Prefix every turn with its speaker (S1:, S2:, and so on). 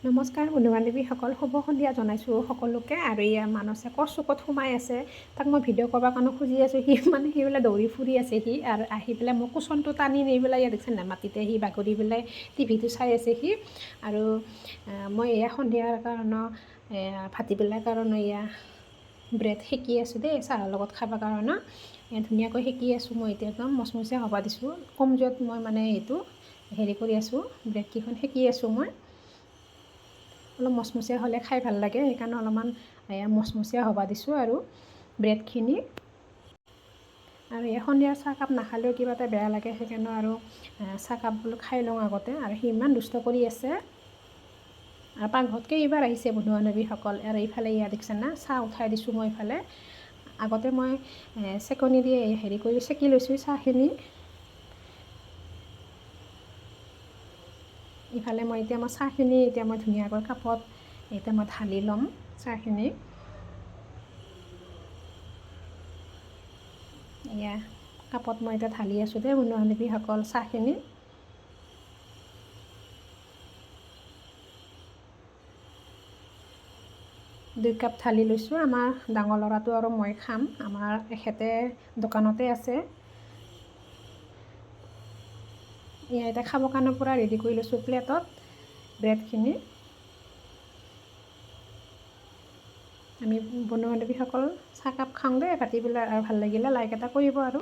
S1: নমস্কাৰ বন্ধু বান্ধৱীসকল, শুভ সন্ধিয়া জনাইছোঁ সকলোকে। আৰু এয়া মানসে ক'ৰ চুকত সোমাই আছে, তাক মই ভিডিঅ' কৰিবৰ কাৰণে খুজি আছোঁ। সি বোলে দৌৰি ফুৰি আছে। সি আৰু আহি পেলাই মোক কুচনটো টানি নি পেলাই ইয়াত দেখিছে নাই, মাটিতে সি বাগৰি পেলাই টিভিটো চাই আছে সি। আৰু মই এয়া সন্ধিয়াৰ কাৰণে ভাটিবেলাৰ কাৰণে এয়া ব্ৰেড সেকি আছোঁ দেই, চাহৰ লগত খাবৰ কাৰণে। ধুনীয়াকৈ সেকি আছোঁ মই। এতিয়া একদম মচমচীয়া হ'ব দিছোঁ। কম জুইত মই মানে এইটো হেৰি কৰি আছোঁ, ব্ৰেডকেইখন সেকি আছোঁ মই। অলপ মচমচীয়া হ'লে খাই ভাল লাগে, সেইকাৰণে অলপমান মচমচীয়া হ'ব দিছোঁ আৰু ব্ৰেডখিনি। আৰু এই সন্ধিয়াৰ চাহকাপ নাখালেও কিবা এটা বেয়া লাগে, সেইকাৰণে আৰু চাহকাপ বোলো খাই লওঁ আগতে। আৰু সি ইমান দুষ্ট কৰি আছে। আৰু পাকঘৰতকৈ এইবাৰ আহিছে বন্ধু বান্ধৱীসকল। আৰু এইফালে ইয়াত দেখিছে না, চাহ উঠাই দিছোঁ মই এইফালে। আগতে মই চেকনি দি হেৰি কৰি চেকি লৈছোঁ চাহখিনি। ইফালে মই এতিয়া চাহখিনি মই ধুনীয়াকৈ কাপত এতিয়া মই ঢালি ল'ম চাহখিনি। এয়া কাপত মই এতিয়া ঢালি আছোঁ দেই বন্ধু বান্ধৱীসকল চাহখিনি। 2 কাপ ঢালি লৈছোঁ। আমাৰ ডাঙৰ ল'ৰাটো আৰু মই খাম। আমাৰ এখেতে দোকানতে আছে। এয়া এতিয়া খাবৰ কাৰণে পূৰা ৰেডি কৰি লৈছোঁ প্লেটত ব্ৰেডখিনি। আমি বন্ধু বান্ধৱীসকল চাহকাপ খাওঁ দেই ভাটিবেলা। আৰু ভাল লাগিলে লাইক এটা কৰিব আৰু।